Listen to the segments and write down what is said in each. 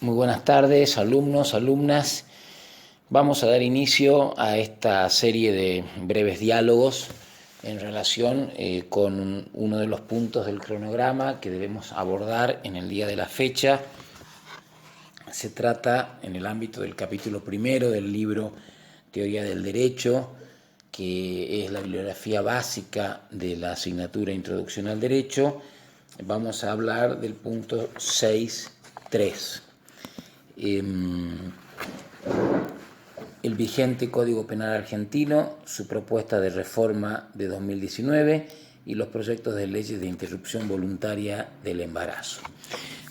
Muy buenas tardes, alumnos, alumnas. Vamos a dar inicio a esta serie de breves diálogos en relación con uno de los puntos del cronograma que debemos abordar en el día de la fecha. Se trata, en el ámbito del capítulo primero del libro Teoría del Derecho, que es la bibliografía básica de la asignatura Introducción al Derecho, vamos a hablar del punto 6.3. El vigente Código Penal argentino, su propuesta de reforma de 2019 y los proyectos de leyes de interrupción voluntaria del embarazo.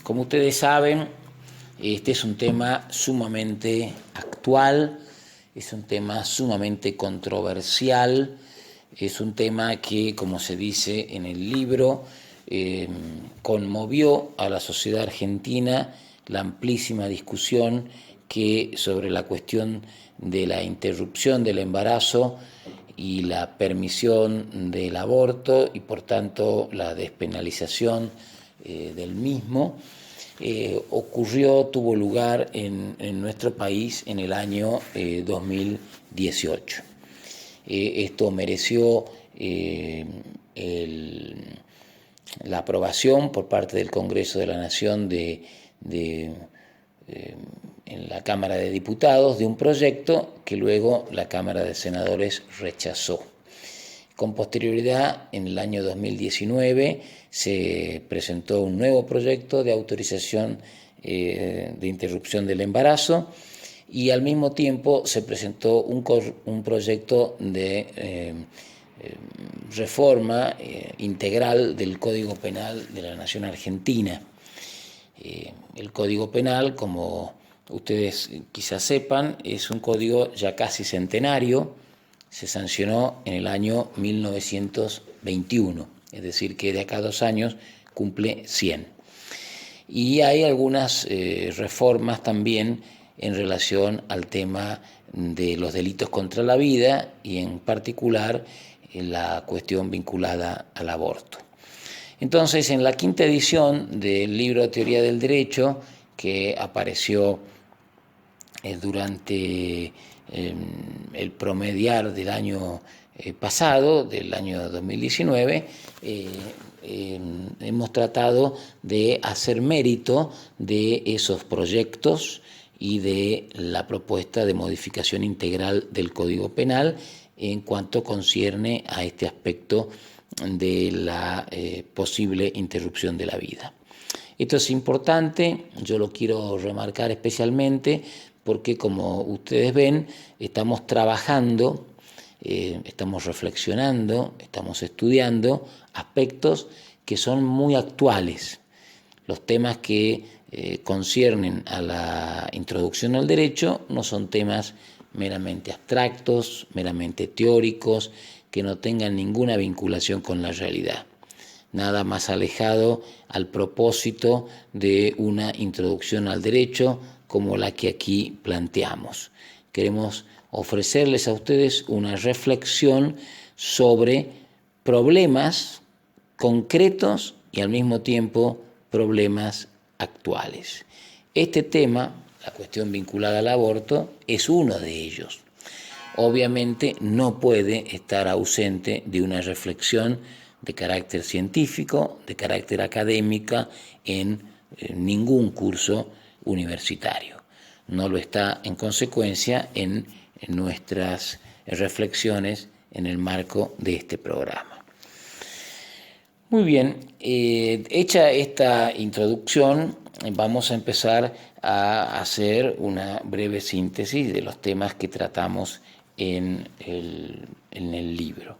Como ustedes saben, este es un tema sumamente actual, es un tema sumamente controversial, es un tema que, como se dice en el libro, conmovió a la sociedad argentina la amplísima discusión que sobre la cuestión de la interrupción del embarazo y la permisión del aborto y por tanto la despenalización del mismo tuvo lugar en nuestro país en el año 2018. Esto mereció la aprobación por parte del Congreso de la Nación en la Cámara de Diputados de un proyecto que luego la Cámara de Senadores rechazó. Con posterioridad, en el año 2019, se presentó un nuevo proyecto de autorización de interrupción del embarazo y al mismo tiempo se presentó un proyecto de reforma integral del Código Penal de la Nación Argentina. El Código Penal, como ustedes quizás sepan, es un código ya casi centenario, se sancionó en el año 1921, es decir, que de acá a 2 años cumple 100. Y hay algunas reformas también en relación al tema de los delitos contra la vida y en particular la cuestión vinculada al aborto. Entonces, en la quinta edición del libro Teoría del Derecho, que apareció durante el promediar del año pasado, del año 2019, hemos tratado de hacer mérito de esos proyectos y de la propuesta de modificación integral del Código Penal en cuanto concierne a este aspecto de la posible interrupción de la vida. Esto es importante, yo lo quiero remarcar especialmente porque, como ustedes ven, estamos trabajando, estamos reflexionando, estamos estudiando aspectos que son muy actuales. Los temas que conciernen a la introducción al derecho no son temas meramente abstractos, meramente teóricos, que no tengan ninguna vinculación con la realidad. Nada más alejado al propósito de una introducción al derecho como la que aquí planteamos. Queremos ofrecerles a ustedes una reflexión sobre problemas concretos y al mismo tiempo problemas actuales. Este tema, la cuestión vinculada al aborto, es uno de ellos. Obviamente no puede estar ausente de una reflexión de carácter científico, de carácter académica en ningún curso universitario. No lo está, en consecuencia, en nuestras reflexiones en el marco de este programa. Muy bien, hecha esta introducción, vamos a empezar a hacer una breve síntesis de los temas que tratamos en el libro.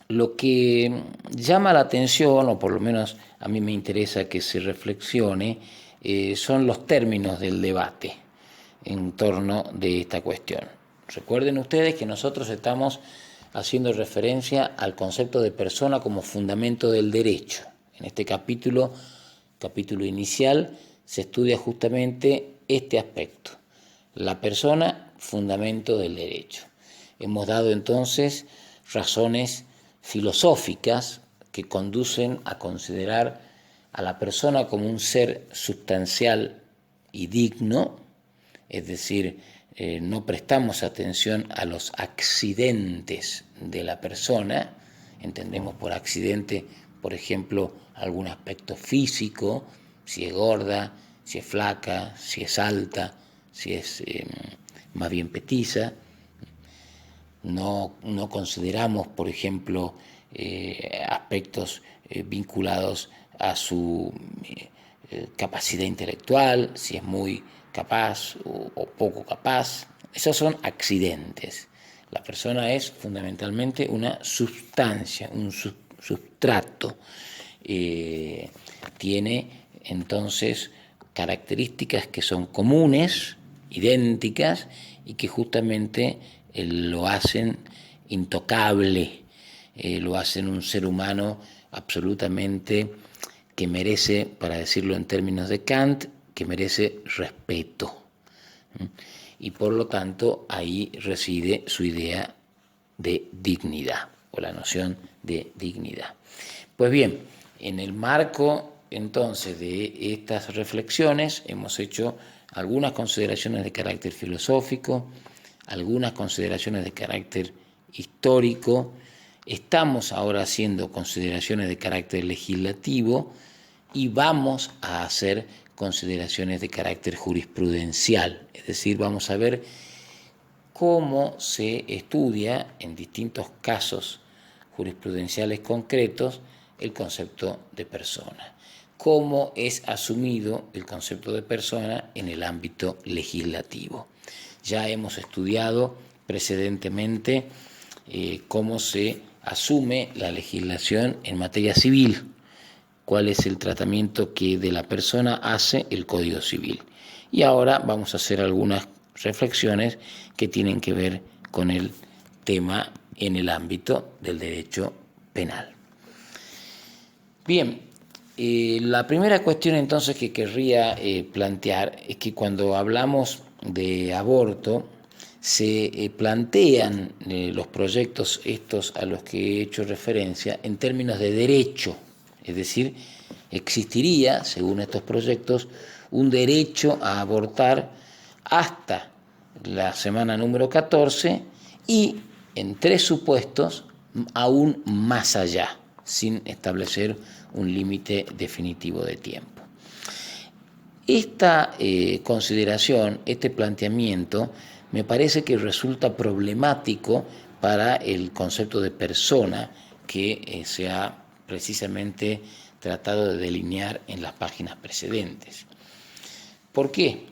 Lo que llama la atención, o por lo menos a mí me interesa que se reflexione, son los términos del debate en torno de esta cuestión. Recuerden ustedes que nosotros estamos haciendo referencia al concepto de persona como fundamento del derecho. En este capítulo inicial, se estudia justamente este aspecto, la persona, fundamento del derecho. Hemos dado entonces razones filosóficas que conducen a considerar a la persona como un ser sustancial y digno, es decir, no prestamos atención a los accidentes de la persona. Entendemos por accidente, por ejemplo, algún aspecto físico, si es gorda, si es flaca, si es alta, si es más bien petiza. No consideramos, por ejemplo, aspectos vinculados a su capacidad intelectual, si es muy capaz o poco capaz. Esos son accidentes. La persona es fundamentalmente una sustancia, un sustrato. Tiene entonces características que son comunes, idénticas, y que justamente lo hacen intocable, lo hacen un ser humano absolutamente que merece, para decirlo en términos de Kant, que merece respeto. Y por lo tanto ahí reside su idea de dignidad, o la noción de dignidad. Pues bien, en el marco entonces de estas reflexiones hemos hecho algunas consideraciones de carácter filosófico, algunas consideraciones de carácter histórico, estamos ahora haciendo consideraciones de carácter legislativo y vamos a hacer consideraciones de carácter jurisprudencial, es decir, vamos a ver cómo se estudia en distintos casos jurisprudenciales concretos el concepto de persona, cómo es asumido el concepto de persona en el ámbito legislativo. Ya hemos estudiado precedentemente cómo se asume la legislación en materia civil, cuál es el tratamiento que de la persona hace el Código Civil. Y ahora vamos a hacer algunas reflexiones que tienen que ver con el tema en el ámbito del derecho penal. Bien, la primera cuestión entonces que querría plantear es que cuando hablamos de aborto se plantean los proyectos estos a los que he hecho referencia en términos de derecho, es decir, existiría, según estos proyectos, un derecho a abortar hasta la semana número 14 y en 3 supuestos aún más allá, sin establecer un límite definitivo de tiempo. Esta consideración, este planteamiento, me parece que resulta problemático para el concepto de persona que se ha precisamente tratado de delinear en las páginas precedentes. ¿Por qué?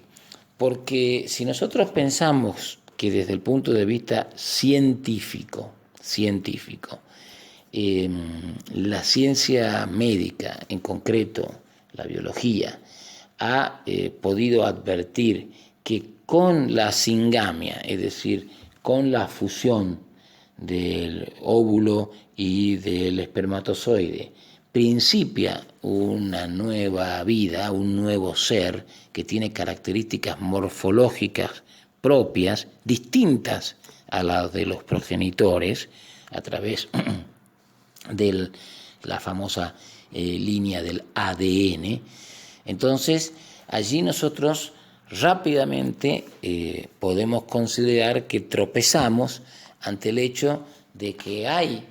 Porque si nosotros pensamos que desde el punto de vista científico, la ciencia médica, en concreto la biología, ha podido advertir que con la singamia, es decir, con la fusión del óvulo y del espermatozoide, principia una nueva vida, un nuevo ser que tiene características morfológicas propias, distintas a las de los progenitores, a través de la famosa línea del ADN. Entonces, allí nosotros rápidamente podemos considerar que tropezamos ante el hecho de que hay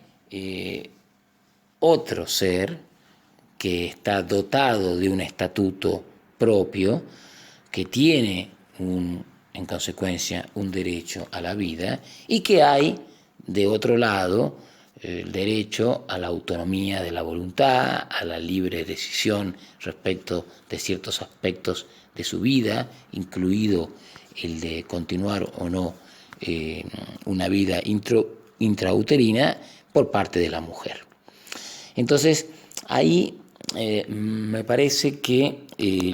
otro ser que está dotado de un estatuto propio, que tiene en consecuencia un derecho a la vida, y que hay de otro lado el derecho a la autonomía de la voluntad, a la libre decisión respecto de ciertos aspectos de su vida, incluido el de continuar o no una vida intrauterina por parte de la mujer. Entonces, ahí me parece que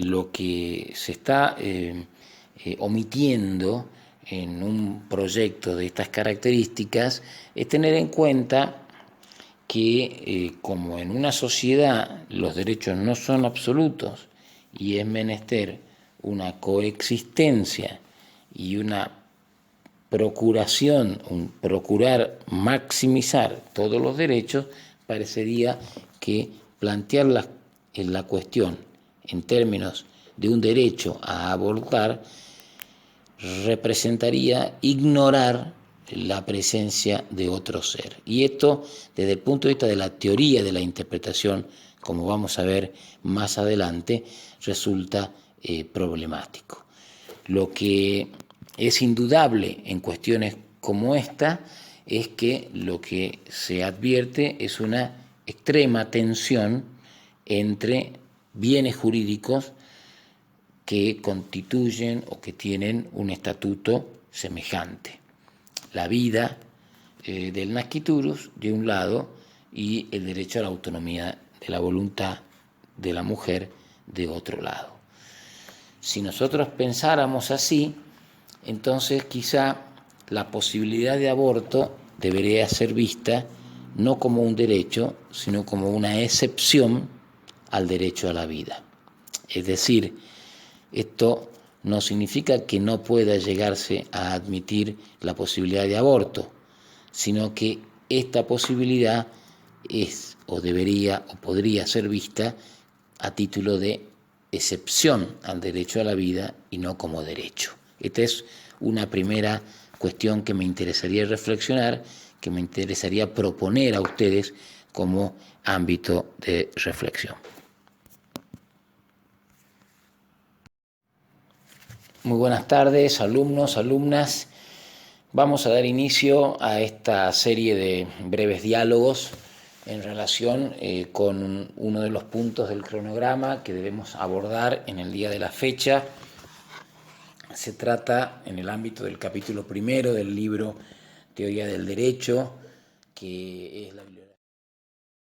lo que se está omitiendo en un proyecto de estas características es tener en cuenta que como en una sociedad los derechos no son absolutos y es menester una coexistencia y una procuración, un procurar maximizar todos los derechos, parecería que plantear las en la cuestión en términos de un derecho a abortar representaría ignorar la presencia de otro ser. Y esto, desde el punto de vista de la teoría de la interpretación, como vamos a ver más adelante, resulta problemático. Lo que es indudable en cuestiones como esta es que lo que se advierte es una extrema tensión entre bienes jurídicos que constituyen o que tienen un estatuto semejante. La vida del nasciturus, de un lado, y el derecho a la autonomía de la voluntad de la mujer, de otro lado. Si nosotros pensáramos así, entonces quizá la posibilidad de aborto debería ser vista no como un derecho, sino como una excepción al derecho a la vida. Es decir, esto no significa que no pueda llegarse a admitir la posibilidad de aborto, sino que esta posibilidad es o debería o podría ser vista a título de excepción al derecho a la vida y no como derecho. Esta es una primera cuestión que me interesaría reflexionar, que me interesaría proponer a ustedes como ámbito de reflexión. Muy buenas tardes, alumnos, alumnas. Vamos a dar inicio a esta serie de breves diálogos en relación con uno de los puntos del cronograma que debemos abordar en el día de la fecha. Se trata en el ámbito del capítulo primero del libro Teoría del Derecho, que es la bibliografía